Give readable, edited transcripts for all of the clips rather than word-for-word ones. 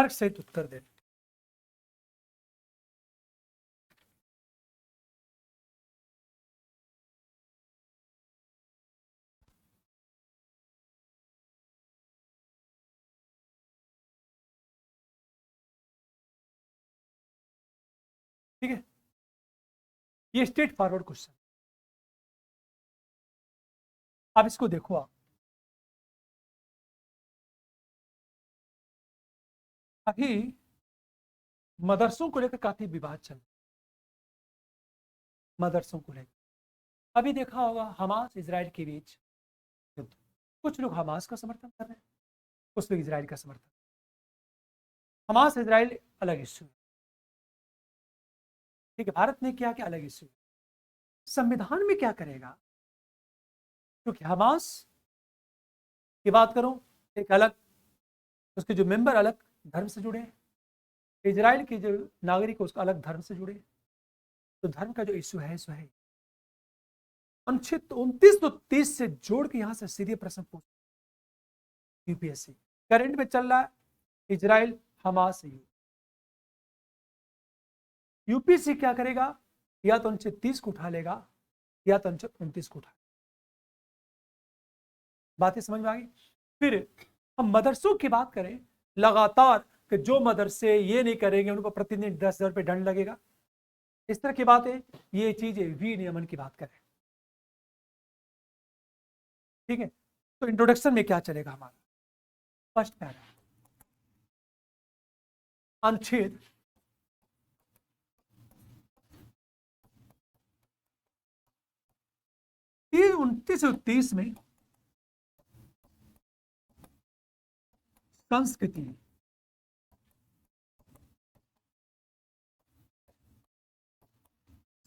तर्क सहित उत्तर देना। ठीक है, ये स्ट्रेट फॉरवर्ड क्वेश्चन। अब इसको देखो आप, अभी मदरसों को लेकर काफी विवाद चल रहा है। मदरसों को लेकर अभी देखा होगा हमास इजराइल के बीच युद्ध, कुछ लोग हमास का समर्थन कर रहे हैं, कुछ लोग इजराइल का समर्थन। हमास इजराइल अलग इश्यू है, ठीक है, भारत ने किया कि अलग इश्यू। संविधान में क्या करेगा, क्योंकि हमास की बात करूं, एक अलग, उसके जो मेंबर अलग धर्म से जुड़े हैं, इजराइल के जो नागरिक है उसका अलग धर्म से जुड़े, तो धर्म का जो इश्यू है सो है। अनुच्छेद 29-30 से जोड़ के यहां से सीधे प्रश्न पूछ यूपीएससी करंट में चल रहा है, इजराइल हमास से यूपीएससी क्या करेगा, या तो अनुच्छेद 30 को उठा लेगा या तो अनुच्छेद 29 को उठा। बातें समझ में आ गई। फिर हम मदरसों की बात करें, लगातार कि जो मदरसे ये नहीं करेंगे उनको प्रतिदिन 10,000 रुपये दंड लगेगा, इस तरह की बातें, ये चीजें विनियमन की बात करें। ठीक है, तो इंट्रोडक्शन में क्या चलेगा हमारा, फर्स्ट पैरा, अनुच्छेद 29 और 30 में संस्कृति,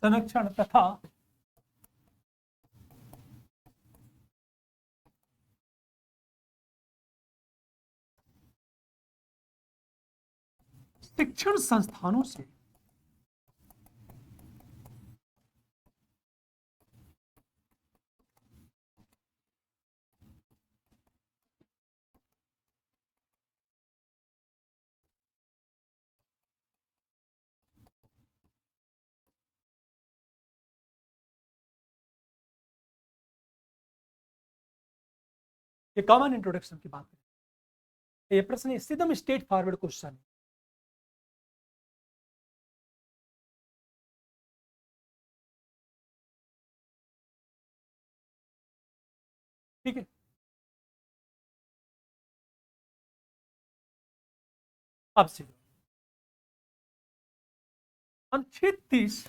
संरक्षण तथा शिक्षण संस्थानों से ये कॉमन इंट्रोडक्शन की बात करें। ये प्रश्न एकदम स्ट्रेट फॉरवर्ड क्वेश्चन है। ठीक है, अब से अनुच्छेद 30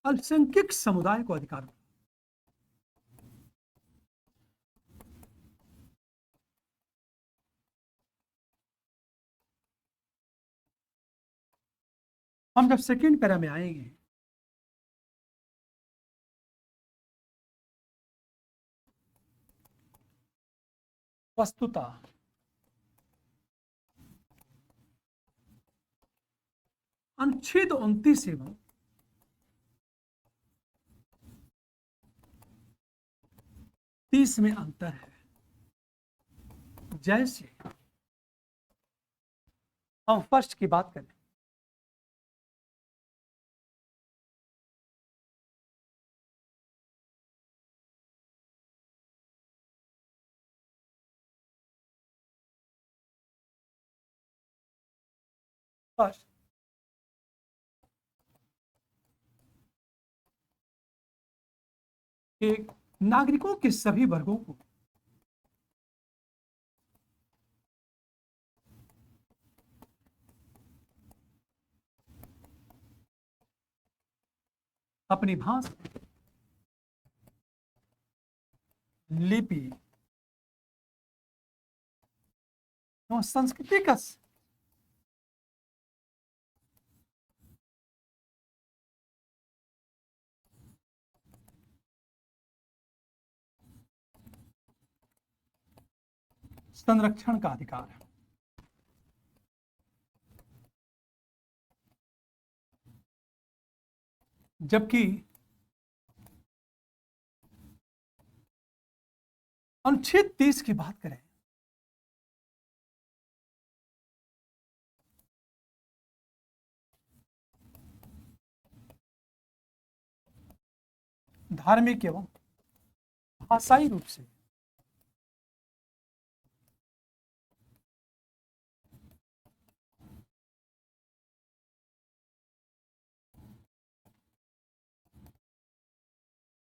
अल्पसंख्यक समुदाय को अधिकार, हम जब सेकेंड पैरा में आएंगे, वस्तुतः अनुच्छेद 29 एवं 30 में अंतर है। जैसे हम फर्स्ट की बात करें, फर्स्ट कि नागरिकों के सभी वर्गों को अपनी भाषा, लिपि एवं संस्कृति का संरक्षण का अधिकार है। जबकि अनुच्छेद 30 की बात करें, धार्मिक एवं भाषाई रूप से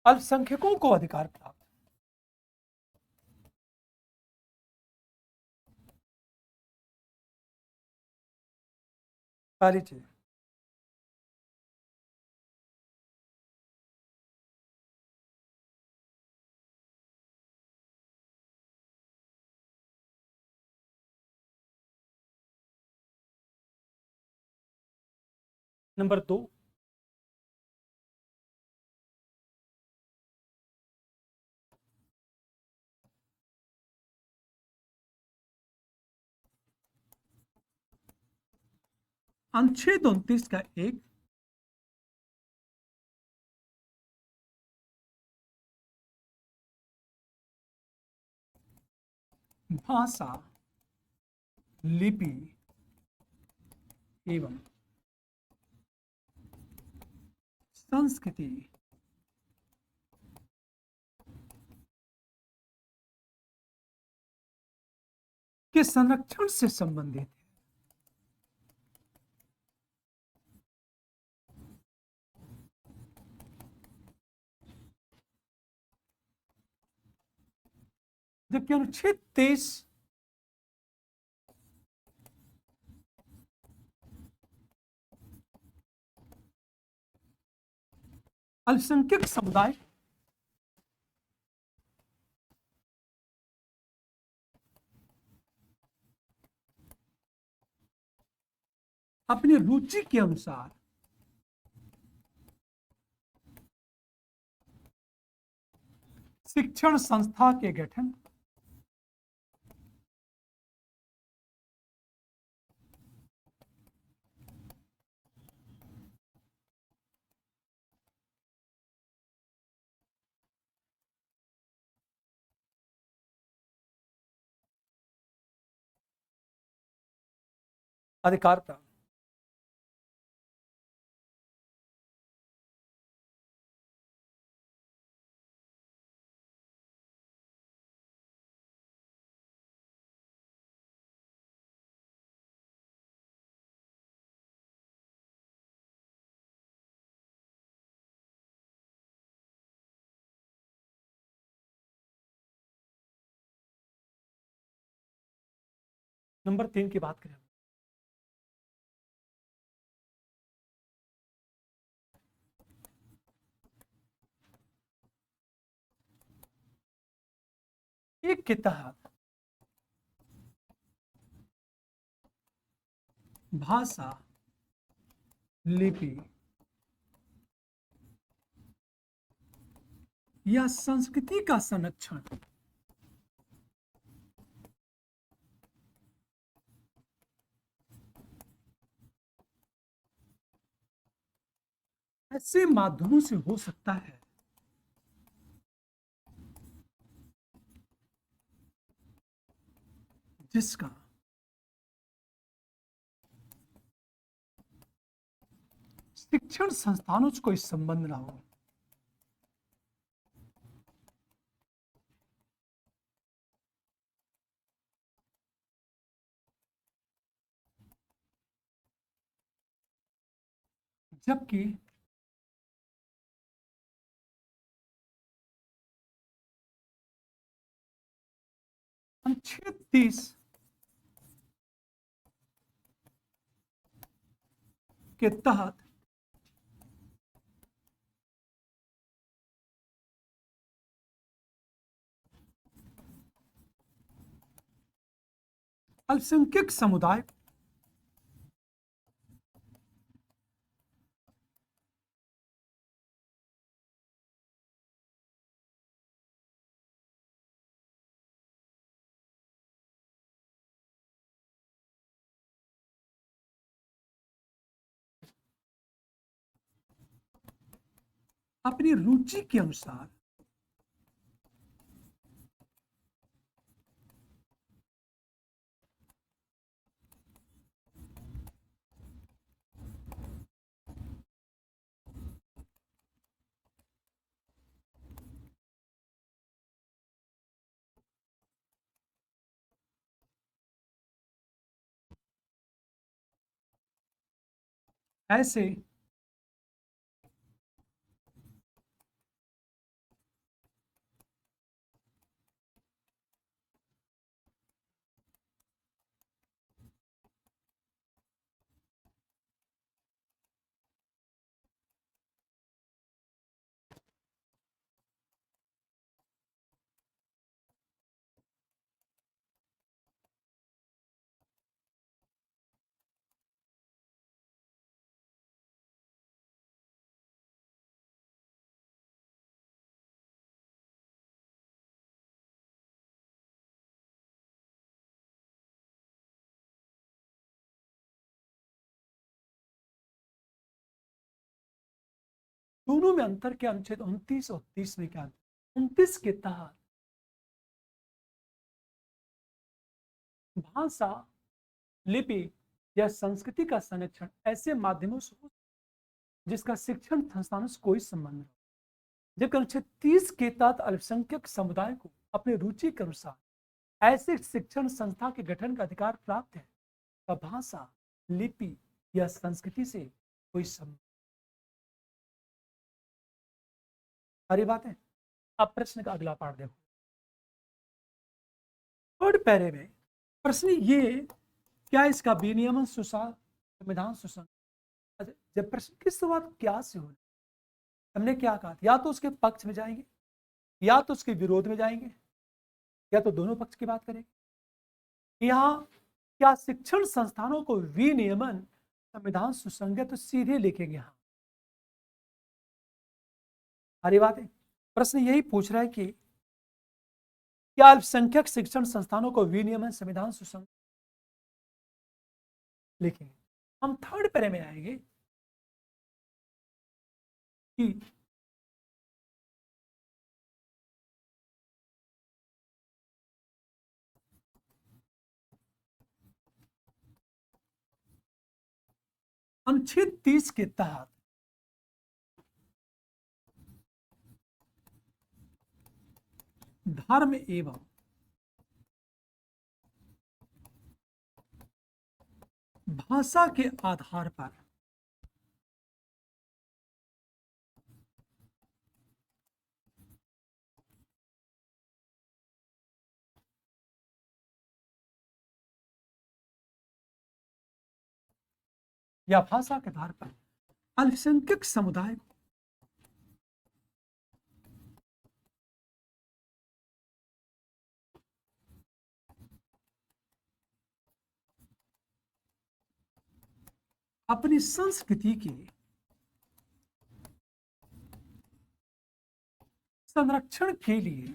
अल्पसंख्यकों को अधिकार प्राप्त। पहली चीज। नंबर 2, अनुच्छेद 29 का एक भाषा, लिपि एवं संस्कृति के संरक्षण से संबंधित है। जबकि अनुच्छेद 23 अल्पसंख्यक समुदाय अपनी रुचि के अनुसार शिक्षण संस्था के गठन, अधिकार प्राप्त। नंबर 3 की बात करें, एक के तहत भाषा, लिपि या संस्कृति का संरक्षण ऐसे माध्यमों से हो सकता है जिसका शिक्षण संस्थानों से कोई संबंध ना हो। जबकि अनुच्छेद 30 के तहत अल्पसंख्यक समुदाय अपनी रुचि के अनुसार ऐसे दोनों में अंतर क्या? अनुच्छेद 29 और 30 में क्या अंतर? 29 के तहत भाषा, लिपि या संस्कृति का संरक्षण ऐसे माध्यमों से हो जिसका शिक्षण संस्थानों से कोई संबंध नहीं, जबकि अनुच्छेद 30 के तहत अल्पसंख्यक समुदाय को अपनी रुचि के अनुसार ऐसे शिक्षण संस्था के गठन का अधिकार प्राप्त है का भाषा, लिपि या संस्कृति से कोई संबंध। सारी बातें। अब प्रश्न का अगला पार्ट देखो। थर्ड पैरे में प्रश्न ये, क्या इसका विनियमन संविधान सुसंगत? जब प्रश्न की शुरुआत क्या से हो, हमने क्या कहा? या तो उसके पक्ष में जाएंगे, या तो उसके विरोध में जाएंगे, या तो दोनों पक्ष की बात करेंगे। यहाँ क्या शिक्षण संस्थानों को विनियमन संविधान सुसंगत, तो सीधे लिखेंगे हाँ। सारी बातें। प्रश्न यही पूछ रहा है कि क्या अल्पसंख्यक शिक्षण संस्थानों को विनियमन संविधान सुसंगत? लिखेंगे। हम थर्ड पैरे में आएंगे कि अनुच्छेद 30 के तहत धर्म एवं भाषा के आधार पर या भाषा के आधार पर अल्पसंख्यक समुदाय को अपनी संस्कृति के संरक्षण के लिए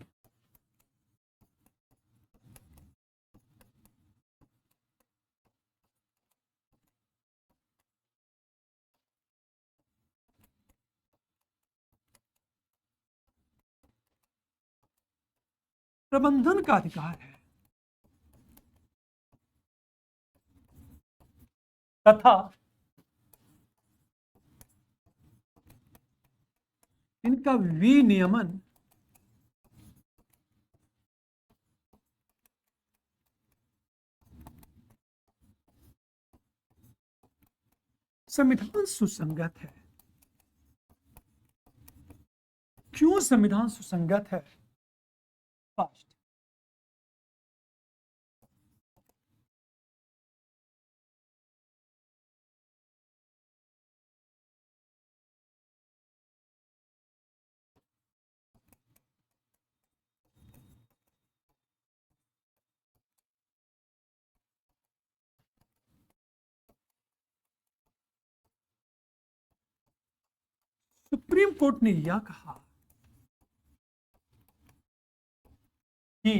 प्रबंधन का अधिकार है, तथा इनका विनियमन संविधान सुसंगत है। क्यों संविधान सुसंगत है? फर्स्ट, सुप्रीम कोर्ट ने यह कहा कि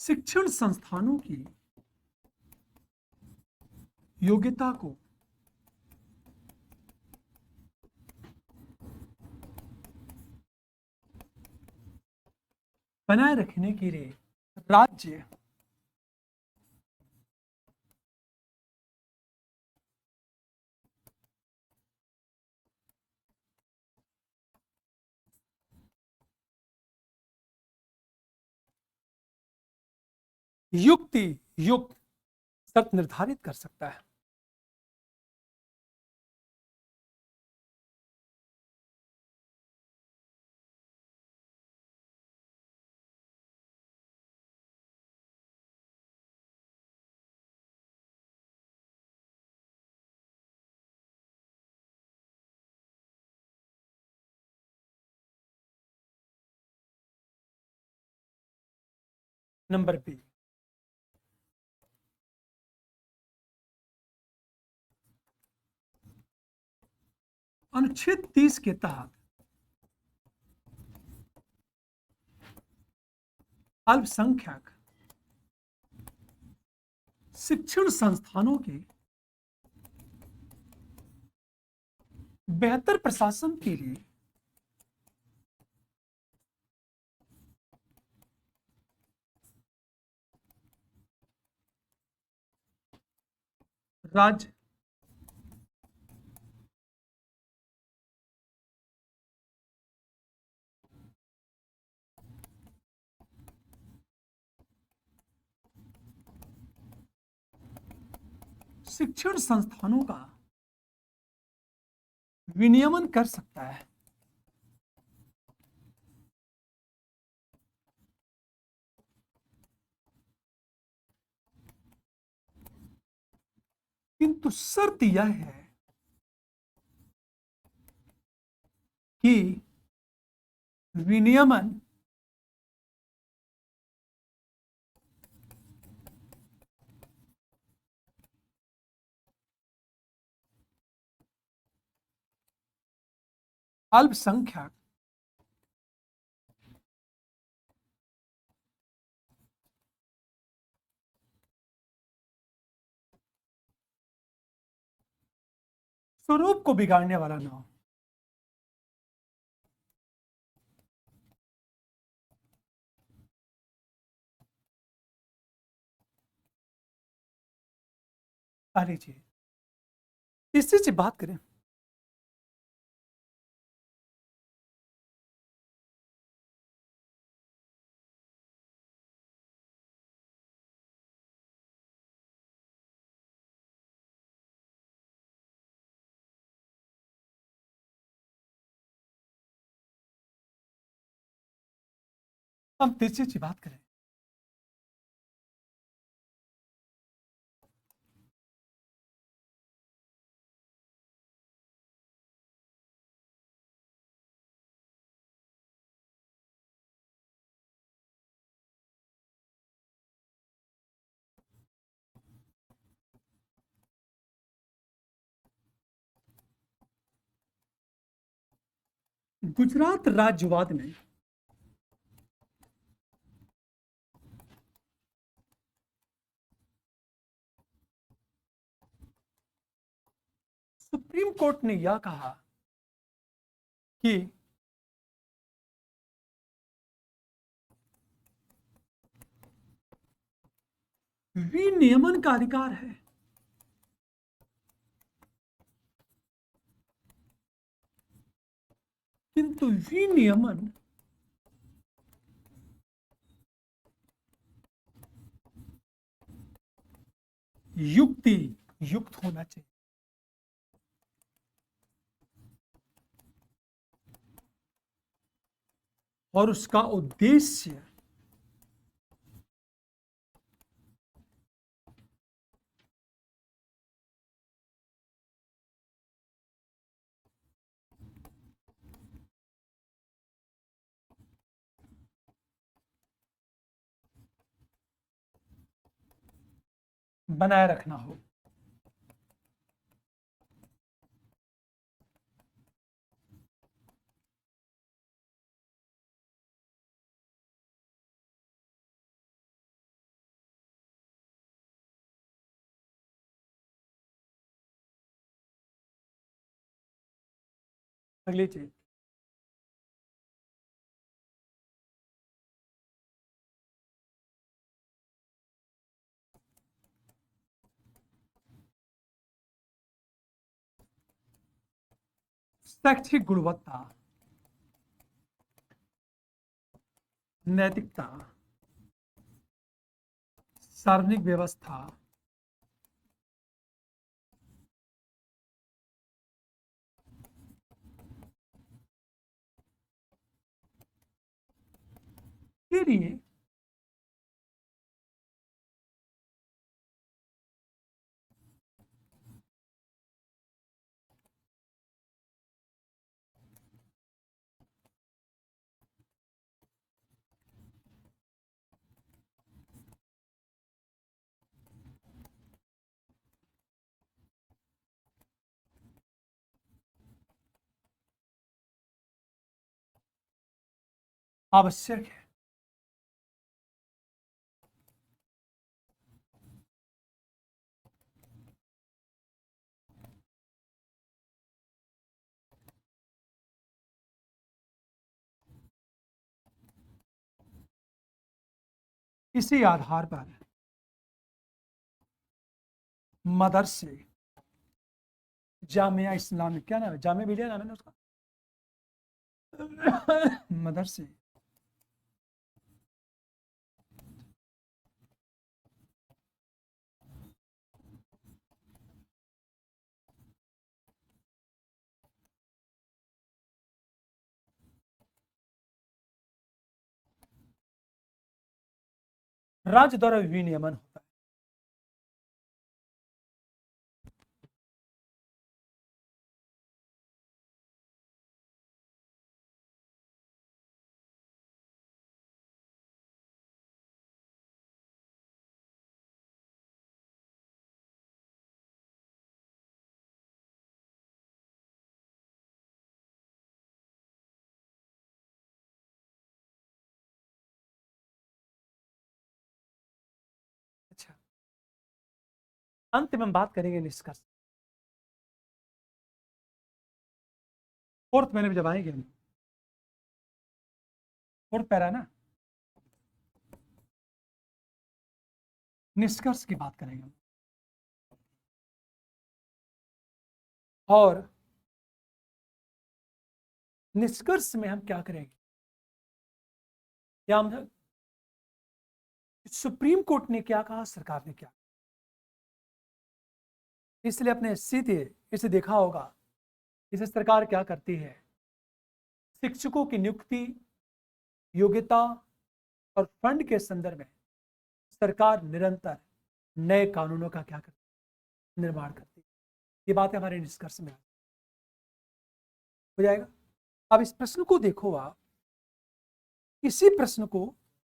शिक्षण संस्थानों की योग्यता को बनाए रखने के लिए राज्य युक्ति युक्त शर्त निर्धारित कर सकता है। नंबर बी, अनुच्छेद 30 के तहत अल्पसंख्यक शिक्षण संस्थानों के बेहतर प्रशासन के लिए राज्य शिक्षण संस्थानों का विनियमन कर सकता है। किंतु शर्त यह है कि विनियमन अल्पसंख्यक स्वरूप को बिगाड़ने वाला न हो। आ लीजिए इसी से बात करें। हम तीसरी सी बात करें। गुजरात राज्यवाद में सुप्रीम कोर्ट ने यह कहा कि विनियमन का अधिकार है, किंतु विनियमन युक्ति युक्त होना चाहिए और उसका उद्देश्य बनाए रखना हो। अगली चीज, शैक्षिक गुणवत्ता, नैतिकता, सार्वजनिक व्यवस्था, के लिए आवश्यक है। इसी आधार पर मदरसे, जामिया इस्लामिक, क्या नाम है, जामिया मिलिया नाम है ना उसका, मदरसे, राज्य द्वारा विनियमन होता है। अच्छा, अंत में हम बात करेंगे निष्कर्ष। फोर्थ मैंने जब आएंगे, फोर्थ पैरा ना, निष्कर्ष की बात करेंगे और निष्कर्ष में हम क्या करेंगे, क्या हम, सुप्रीम कोर्ट ने क्या कहा, सरकार ने क्या, इसलिए अपने सीधे इसे देखा होगा, इसे सरकार क्या करती है, शिक्षकों की नियुक्ति, योग्यता और फंड के संदर्भ में सरकार निरंतर नए कानूनों का क्या करती है, निर्माण करती है। ये बातें हमारे निष्कर्ष में हो जाएगा। अब इस प्रश्न को देखो आप, इसी प्रश्न को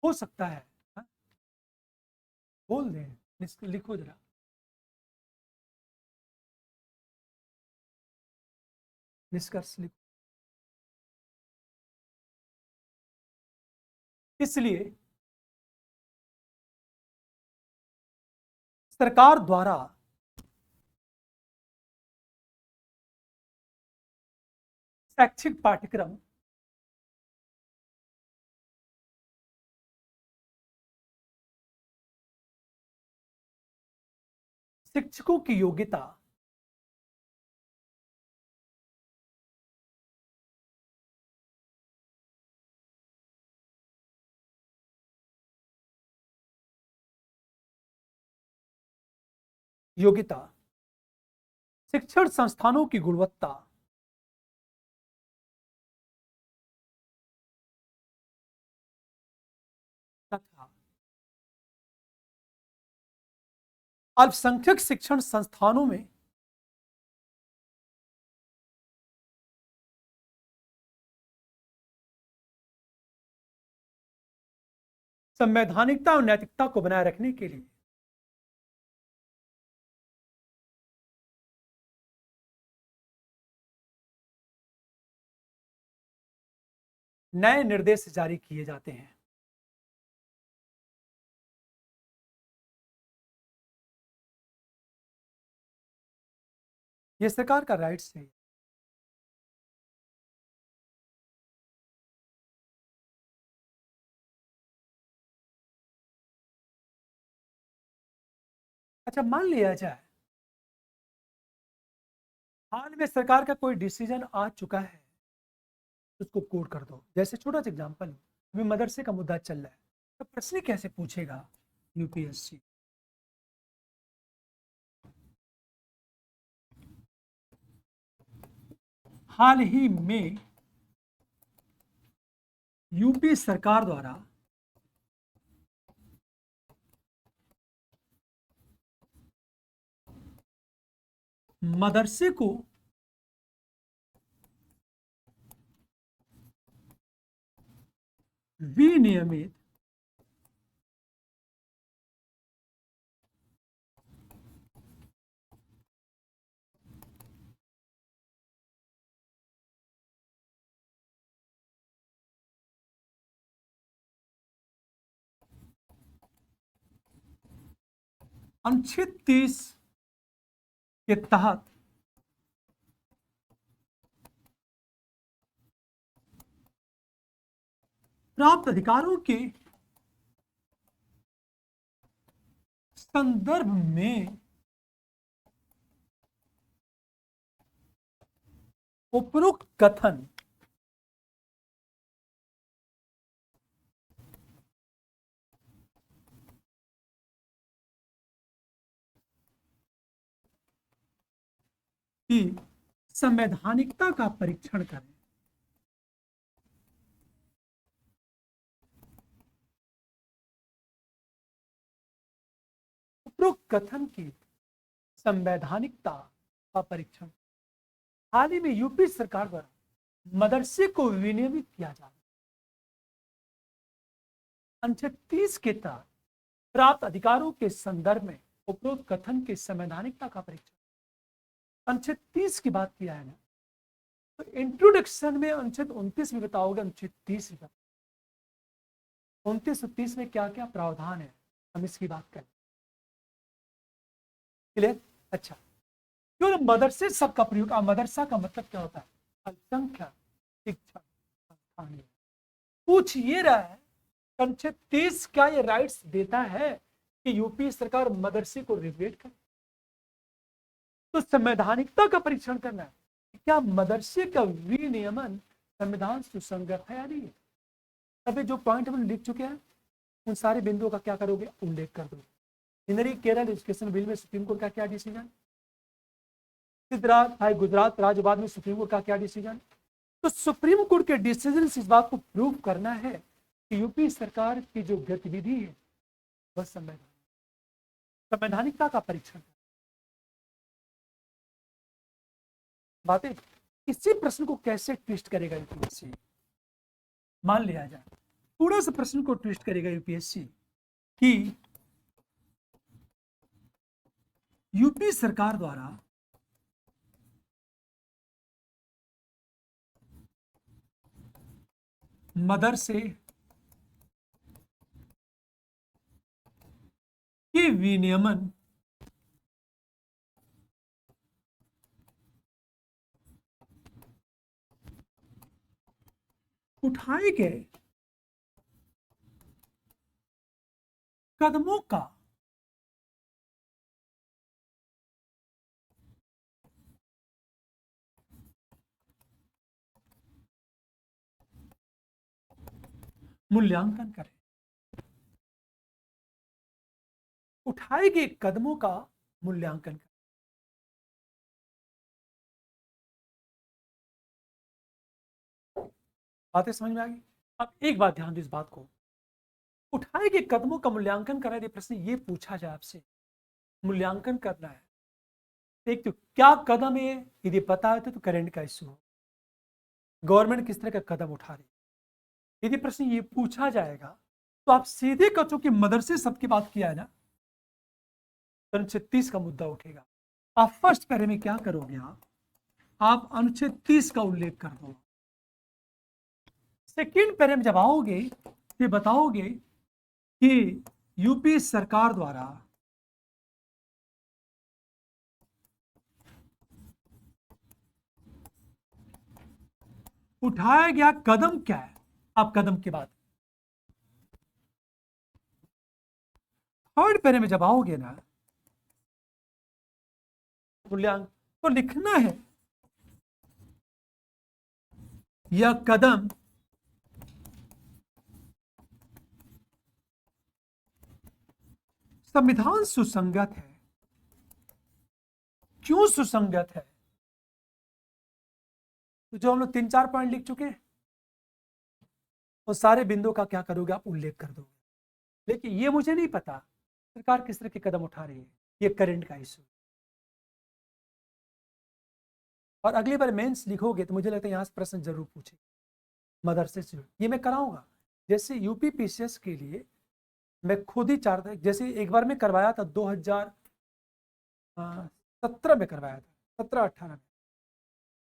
हो सकता है, हाँ? बोल दें, लिखो जरा, निष्कर्ष लिखो। इसलिए सरकार द्वारा शैक्षिक पाठ्यक्रम शिक्षकों की योग्यता, योग्यता, शिक्षण संस्थानों की गुणवत्ता तथा अल्पसंख्यक शिक्षण संस्थानों में संवैधानिकता और नैतिकता को बनाए रखने के लिए नए निर्देश जारी किए जाते हैं। यह सरकार का राइट्स है। अच्छा, मान लिया जाए हाल में सरकार का कोई डिसीजन आ चुका है, उसको कोड कर दो। जैसे छोटा सा एग्जांपल, अभी मदरसे का मुद्दा चल रहा है, तो प्रश्न कैसे पूछेगा यूपीएससी? हाल ही में यूपी सरकार द्वारा मदरसे को विनियमित अनुच्छेद 30 के तहत प्राप्त अधिकारों के संदर्भ में उपरोक्त कथन की संवैधानिकता का परीक्षण करें। उपरोक्त कथन की संवैधानिकता का परीक्षण। हाल ही में यूपी सरकार द्वारा मदरसे को विनियमित किया जा रहा है। अनुच्छेद 30 के तहत प्राप्त अधिकारों के संदर्भ में उपरोक्त कथन की संवैधानिकता का परीक्षण। अनुच्छेद 30 की बात किया है ना, तो इंट्रोडक्शन में अनुच्छेद 29 में बताओगे, अनुच्छेद 30 में 29 और 30 में क्या क्या प्रावधान है, हम इसकी बात करें। क्लियर? अच्छा, क्यों मदरसे शब्द का प्रयोग? मदरसा का मतलब क्या होता है? अल्पसंख्यक शिक्षण संस्थान। पूछ ये रहा है अनुच्छेद 30 क्या ये राइट्स देता है कि यूपी सरकार मदरसे को रेगुलेट करे? तो संवैधानिकता का परीक्षण करना है, क्या मदरसे का विनियमन संविधान सुसंगत है या नहीं है। तभी जो पॉइंट हम लिख चुके हैं उन सारे बिंदुओं का क्या करोगे, उल्लेख कर दो। केरल एजुकेशन बिल में सुप्रीम कोर्ट का क्या डिसीजन, गुजरात राज्य बाद में सुप्रीम कोर्ट का क्या डिसीजन। तो सुप्रीम कोर्ट के डिसीजन से इस बात को प्रूव करना है कि यूपी सरकार की जो गतिविधि है वह संवैधानिकता का परीक्षण। बातें इसी प्रश्न को कैसे ट्विस्ट करेगा यूपीएससी? मान लिया जाए थोड़ा सा प्रश्न को ट्विस्ट करेगा यूपीएससी कि यूपी सरकार द्वारा मदरसे के विनियमन उठाए गए कदमों का मूल्यांकन करें। उठाए गए कदमों का मूल्यांकन करें। बातें समझ में आ गई? अब एक बात ध्यान दो इस बात को, उठाए गए कदमों का मूल्यांकन करना है। प्रश्न ये पूछा जाए आपसे, मूल्यांकन करना है, एक तो क्या कदम है यदि पता है तो करंट का इश्यू हो, गवर्नमेंट किस तरह का कदम उठा रही। यदि प्रश्न ये पूछा जाएगा तो आप सीधे कर, चूंकि मदरसे शब्द की बात किया है ना, तो अनुच्छेद 30 का मुद्दा उठेगा। आप फर्स्ट पैरे में क्या करोगे, आप अनुच्छेद 30 का उल्लेख कर दो। सेकेंड पैरे में जब आओगे ये बताओगे कि यूपी सरकार द्वारा उठाया गया कदम क्या है। आप कदम की बात थर्ड पैरे में जब आओगे ना, तुल्यांक को लिखना है। यह कदम संविधान सुसंगत है। क्यों सुसंगत है? तो जो हम लोग 3-4 पॉइंट लिख चुके हैं, वो सारे बिंदुओं का क्या करोगे आप? उल्लेख कर दोगे। लेकिन ये मुझे नहीं पता सरकार किस तरह के कदम उठा रही है, ये करंट का इशू। और अगली बार मेंस लिखोगे तो मुझे लगता है यहाँ से प्रश्न जरूर पूछे मदरसे से। ये मैं कराऊंगा। जैसे यूपी पीसीएस के लिए मैं खुद ही चाहता, जैसे एक बार मैं करवाया था 2017 में करवाया था, 17-18 में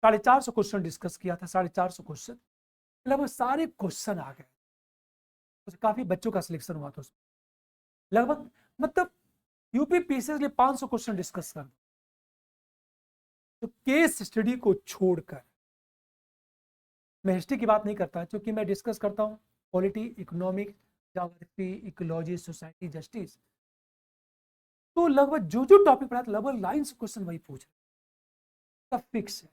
450 क्वेश्चन डिस्कस किया था। 450 क्वेश्चन, लगभग सारे क्वेश्चन आ गए। काफी बच्चों का सिलेक्शन हुआ था उसमें। लगभग मतलब यूपी पीसीएस लिए 500 क्वेश्चन डिस्कस कर, तो केस स्टडी को छोड़कर मैं हिस्ट्री की बात नहीं करता, क्योंकि मैं डिस्कस करता हूँ polity, economic, geography, ecology, society, justice. तो लगभग जो जो टॉपिक पढ़ा था लगभग लाइन से क्वेश्चन वही पूछ रहे, सब फिक्स है।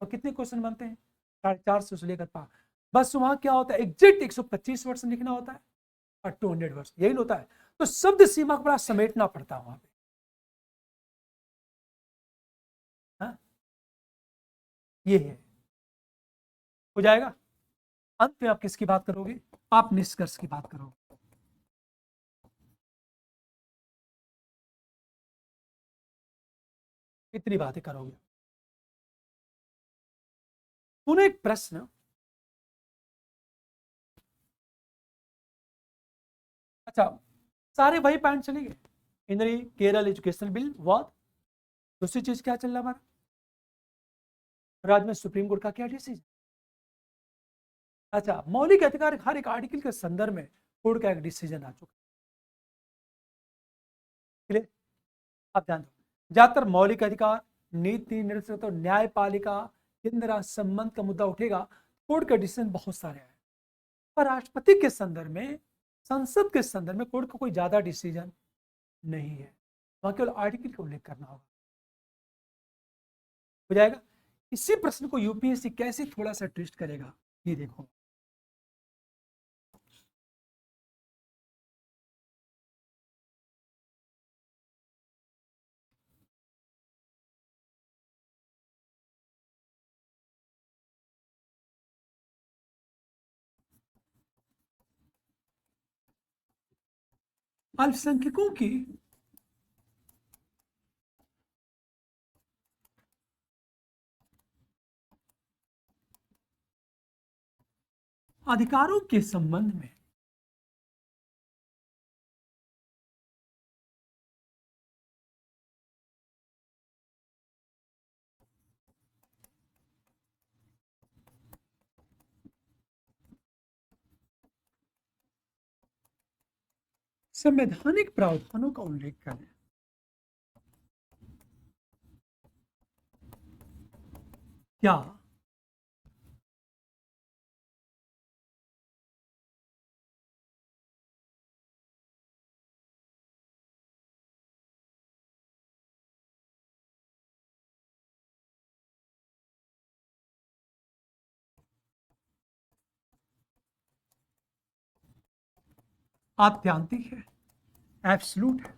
और कितने क्वेश्चन बनते हैं? 450 से लेकर 5। बस वहां क्या होता है, एग्जैक्ट 125 वर्ड लिखना होता है और 200 वर्ड, यही होता है। तो शब्द सीमा को बड़ा समेटना पड़ता है वहां पे। हाँ, ये है, हो जाएगा। अंत में आप किसकी बात करोगे? आप निष्कर्ष की बात करोगे। इतनी बातें करोगे। पुनः एक प्रश्न, अच्छा सारे वही पॉइंट चलेंगे। इन केरल एजुकेशन बिल वाद, दूसरी चीज क्या चल रहा हमारा राज्य में सुप्रीम कोर्ट का क्या डिसीजन। अच्छा, मौलिक अधिकार हर एक आर्टिकल के संदर्भ में कोर्ट का एक डिसीजन आ चुका है। आप जानते हो ज्यादातर मौलिक अधिकार, नीति निर्देशक तो न्यायपालिका, केंद्र राज्य संबंध का मुद्दा उठेगा, कोर्ट का डिसीजन बहुत सारे हैं। पर राष्ट्रपति के संदर्भ में, संसद के संदर्भ में कोर्ट का कोई ज्यादा डिसीजन नहीं है। वहां केवल आर्टिकल का उल्लेख करना होगा, हो जाएगा। इसी प्रश्न को यूपीएससी कैसे थोड़ा सा ट्विस्ट करेगा, ये देखो। अल्पसंख्यकों की अधिकारों के संबंध में संवैधानिक प्रावधानों का उल्लेख करें। क्या आप जानते हैं एब्सलूट है?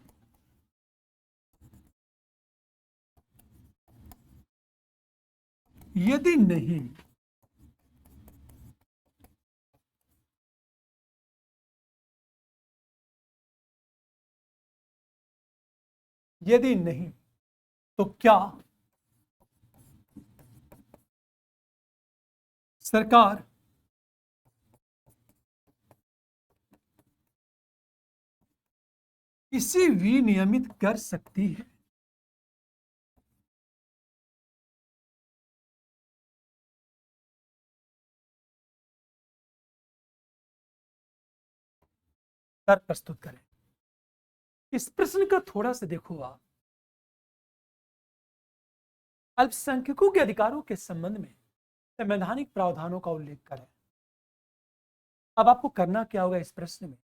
यदि नहीं यदि नहीं तो क्या सरकार इसे विनियमित कर सकती है? तर्क प्रस्तुत करें। इस प्रश्न का थोड़ा सा देखो आप, अल्पसंख्यकों के अधिकारों के संबंध में संवैधानिक प्रावधानों का उल्लेख करें। अब आपको करना क्या होगा इस प्रश्न में?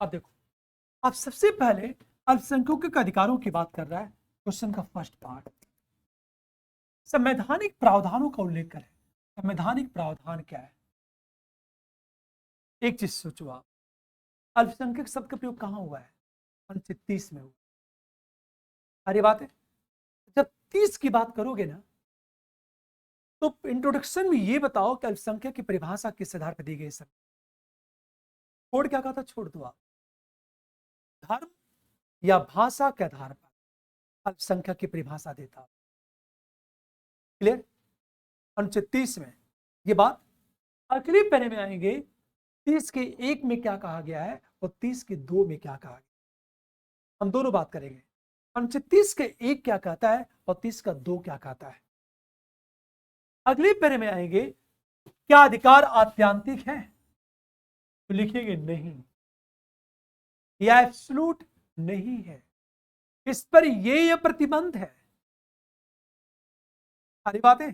अब देखो, अब सबसे पहले अल्पसंख्यकों के अधिकारों की बात कर रहा है। क्वेश्चन का फर्स्ट पार्ट, संवैधानिक प्रावधानों का उल्लेख करें। संवैधानिक प्रावधान क्या है? एक चीज सोचो आप, अल्पसंख्यक शब्द का प्रयोग कहां हुआ है? अनुच्छेद 30 में हुआ। अरे बात है, जब 30 की बात करोगे ना, तो इंट्रोडक्शन में ये बताओ कि अल्पसंख्यक की परिभाषा किस आधार पर दी गई? सब कोड क्या कहा था, छोड़ दो आप। धर्म या भाषा के आधार पर अल्पसंख्यक की परिभाषा देता। क्लियर? अनुच्छेद 30 में ये बात। अगले पैरे में आएंगे, 30 के 1 में क्या कहा गया है और 30 के 2 में क्या कहा गया, हम दोनों बात करेंगे। अनुच्छेद 30 के 1 क्या कहता है और 30 का 2 क्या कहता है। अगले पैरे में आएंगे, क्या अधिकार आत्यांतिक है? तो लिखेंगे नहीं, यह एब्सोल्यूट नहीं है, इस पर ये प्रतिबंध है। सारी बातें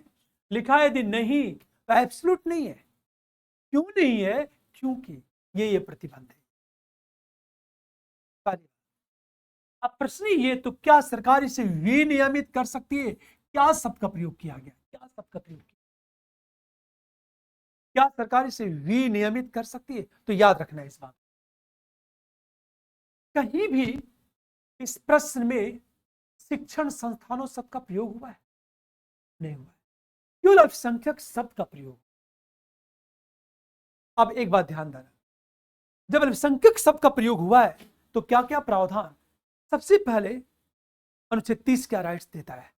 लिखा है, यदि नहीं तो एब्सोल्यूट नहीं है। क्यों नहीं है? क्योंकि ये प्रतिबंध है। अब प्रश्न ये, तो क्या सरकार इसे विनियमित कर सकती है? क्या शब्द का प्रयोग किया गया? क्या शब्द का प्रयोग किया? क्या सरकार इसे विनियमित कर सकती है? तो याद रखना इस बात, कहीं भी इस प्रश्न में शिक्षण संस्थानों शब्द का प्रयोग हुआ है? नहीं हुआ है, केवल अल्पसंख्यक शब्द का प्रयोग। अब एक बात ध्यान देना, जब अल्पसंख्यक शब्द का प्रयोग हुआ है तो क्या क्या प्रावधान? सबसे पहले अनुच्छेद 30 क्या राइट्स देता है?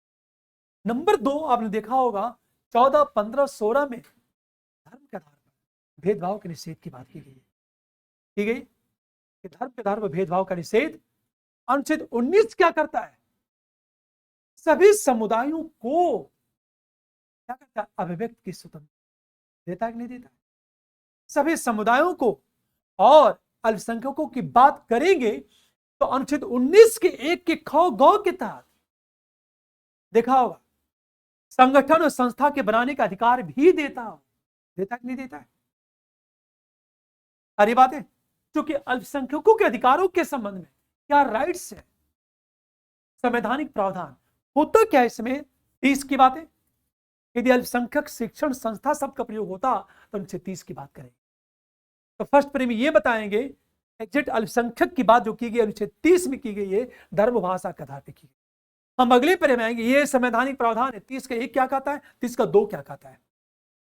नंबर 2, आपने देखा होगा 14, 15, 16 में धर्म के आधार पर भेदभाव के निषेध की बात की गई कि धर्म के आधार पर भेदभाव का निषेध। अनुच्छेद 19 क्या करता है? सभी समुदायों को क्या करता है? अभिव्यक्ति की स्वतंत्रता देता है कि नहीं देता है? सभी समुदायों को। और अल्पसंख्यकों की बात करेंगे तो अनुच्छेद 19 के 1 के ख ग के तहत देखा होगा, संगठन और संस्था के बनाने का अधिकार भी देता है कि नहीं देता है? सारी बातें, क्योंकि अल्पसंख्यकों के अधिकारों के संबंध में क्या राइट्स है, संवैधानिक प्रावधान होता क्या इसमें? 30 की बातें, यदि अल्पसंख्यक शिक्षण संस्था शब्द का प्रयोग होता तो अनुच्छेद 30 की बात करेंगे। तो फर्स्ट पेरे में ये बताएंगे एग्जैक्ट अल्पसंख्यक की बात जो की गई अनुच्छेद 30 में की गई है, धर्म भाषा के आधार पर की गई। हम अगले पेरे में आएंगे, ये संवैधानिक प्रावधान है। 30 का 1 क्या कहता है, 30 का 2 क्या कहता है।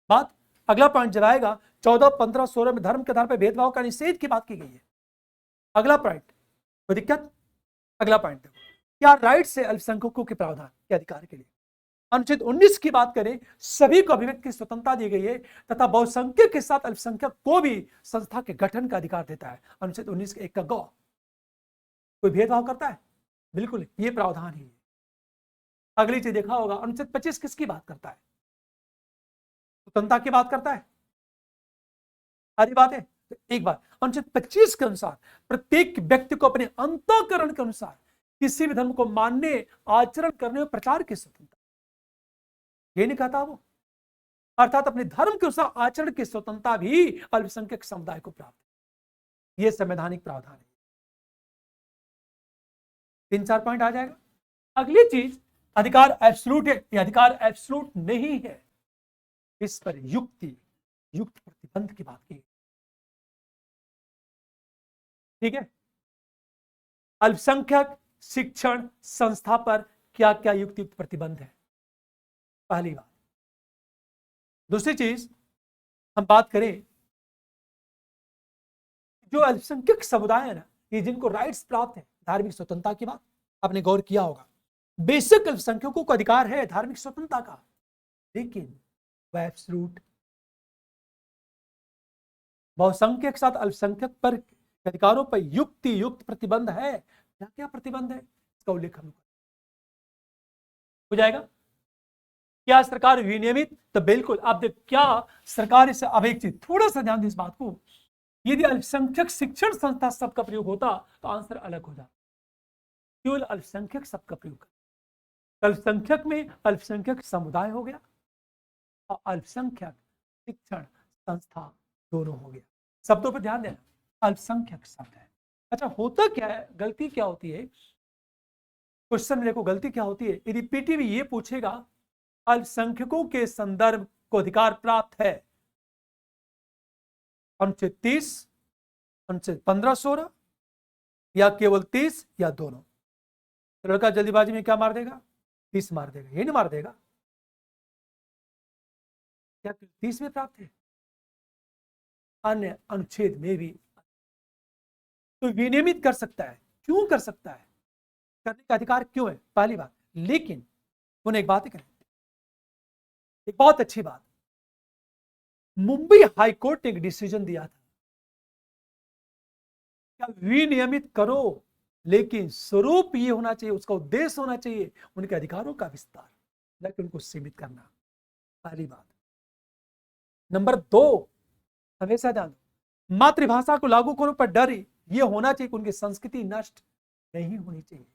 बात अगला पॉइंट जब आएगा, 14, 15, 16 में धर्म के आधार पर भेदभाव का निषेध की बात की गई है। अगला पॉइंट, कोई दिक्कत? अगला पॉइंट देखो, क्या राइट्स है अल्पसंख्यकों के प्रावधान के अधिकार के लिए? अनुच्छेद 19 की बात करें, सभी को अभिव्यक्ति की स्वतंत्रता दी गई है तथा बहुसंख्यक के साथ अल्पसंख्यक को भी संस्था के गठन का अधिकार देता है। अनुच्छेद 19 के 1 का ग। कोई भेदभाव करता है? बिल्कुल, ये प्रावधान ही है। अगली चीज देखा होगा, अनुच्छेद 25 किसकी बात करता है? स्वतंत्रता की बात करता है। सारी बात है। तो एक बात, अनुच्छेद 25 के अनुसार प्रत्येक व्यक्ति को अपने अंतःकरण के अनुसार किसी भी धर्म को मानने, आचरण करने और प्रचार की स्वतंत्रता, ये नहीं कहता वो, अर्थात अपने धर्म के अनुसार आचरण की स्वतंत्रता भी अल्पसंख्यक समुदाय को प्राप्त है। यह संवैधानिक प्रावधान है। 3-4 पॉइंट आ जाएगा। अगली चीज, अधिकार एब्सोल्यूट है या अधिकार एब्सोल्यूट नहीं है, इस पर युक्त प्रतिबंध की बात की। ठीक है, अल्पसंख्यक शिक्षण संस्था पर क्या क्या युक्त प्रतिबंध है, पहली बात। दूसरी चीज, हम बात करें जो अल्पसंख्यक समुदाय है ना, ये जिनको राइट्स प्राप्त है, धार्मिक स्वतंत्रता की बात आपने गौर किया होगा। बेसिक अल्पसंख्यकों को अधिकार है धार्मिक स्वतंत्रता का, लेकिन वह एब्सोल्यूट। बहुसंख्यक के साथ अल्पसंख्यक पर अधिकारों पर युक्त प्रतिबंध है। क्या क्या प्रतिबंध है, इसका उल्लेख हम हो जाएगा। क्या सरकार विनियमित? तो बिल्कुल। अब देख, क्या सरकार इसे, अब एक चीज थोड़ा सा ध्यान दें इस बात को, यदि अल्पसंख्यक शिक्षण संस्था शब्द का प्रयोग होता तो आंसर अलग हो जाता। केवल अल्पसंख्यक शब्द का प्रयोग, अल्पसंख्यक में अल्पसंख्यक समुदाय हो गया और अल्पसंख्यक शिक्षण संस्था दोनों हो गया। शब्दों पर ध्यान देना, अल्पसंख्यक शब्द है। अच्छा, होता क्या है, गलती क्या होती है, क्वेश्चन में देखो गलती क्या होती है। यदि पीटीवी ये पूछेगा अल्पसंख्यकों के संदर्भ को अधिकार प्राप्त है, अनुच्छेद 30, अनुच्छेद 15-16 या केवल 30 या दोनों, तो लड़का जल्दीबाजी में क्या मार देगा, 30 मार देगा, यही नहीं मार देगा, क्या 30 में प्राप्त है, अन्य अनुच्छेद में भी तो विनियमित कर सकता है। क्यों कर सकता है, करने का अधिकार क्यों है, पहली बात। लेकिन उन्हें एक बात ही करें, एक बहुत अच्छी बात, मुंबई हाईकोर्ट ने एक डिसीजन दिया था, क्या विनियमित करो, लेकिन स्वरूप ये होना चाहिए, उसका उद्देश्य होना चाहिए उनके अधिकारों का विस्तार, न कि उनको सीमित करना, पहली बात। नंबर 2, हमेशा ध्यान दो, मातृभाषा को लागू करने पर डर ये होना चाहिए कि उनकी संस्कृति नष्ट नहीं होनी चाहिए,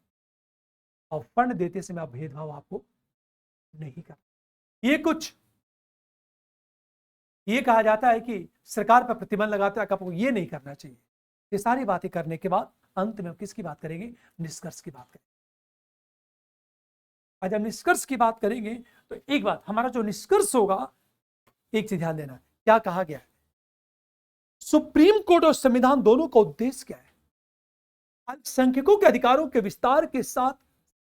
और फंड देते समय आप भेदभाव आपको नहीं कर, ये कहा जाता है कि सरकार पर प्रतिबंध लगाते हैं, आपको ये नहीं करना चाहिए। ये सारी बातें करने के बाद अंत में किसकी बात करेंगे, निष्कर्ष की बात करेंगे। आज हम निष्कर्ष की बात करेंगे तो एक बात, हमारा जो निष्कर्ष होगा, एक चीज ध्यान देना, क्या कहा गया है, सुप्रीम कोर्ट और संविधान दोनों का उद्देश्य क्या है, अल्पसंख्यकों के अधिकारों के विस्तार के साथ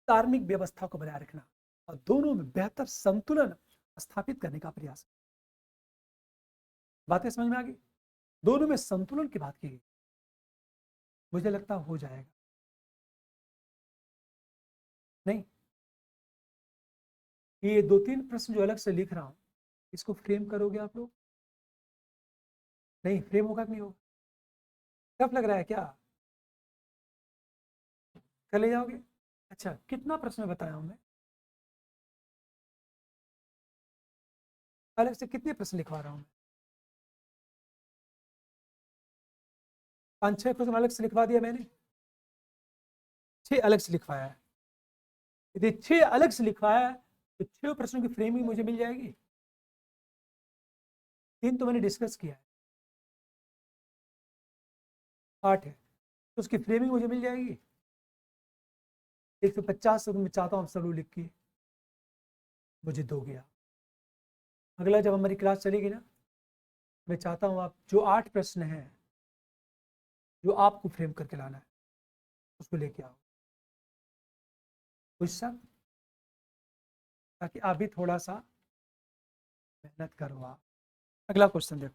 धार्मिक व्यवस्था को बनाए रखना और दोनों में बेहतर संतुलन स्थापित करने का प्रयास। बातें समझ में आ गई, दोनों में संतुलन की बात की गई, मुझे लगता हो जाएगा, नहीं ये 2-3 प्रश्न जो अलग से लिख रहा हूं, इसको फ्रेम करोगे आप लोग, नहीं फ्रेम होगा कि नहीं होगा, टफ लग रहा है क्या, कर ले जाओगे। अच्छा, कितना प्रश्न बताया हूं मैं, अलग से कितने प्रश्न लिखवा रहा हूं मैं, 5-6 प्रश्न अलग से लिखवा दिया मैंने, 6 अलग से लिखवाया है। यदि 6 अलग से लिखवाया है तो 6 प्रश्नों की फ्रेमिंग मुझे मिल जाएगी, 3 तो मैंने डिस्कस किया है, 8 है, तो उसकी फ्रेमिंग मुझे मिल जाएगी। 150 मैं चाहता हूँ आप सब लोग लिख के मुझे दो गया, अगला जब हमारी क्लास चलेगी ना, मैं चाहता हूँ आप जो 8 प्रश्न हैं जो आपको फ्रेम करके लाना है उसको लेके आओ, कुछ सब, ताकि आप भी थोड़ा सा मेहनत करो। आप अगला क्वेश्चन देखो,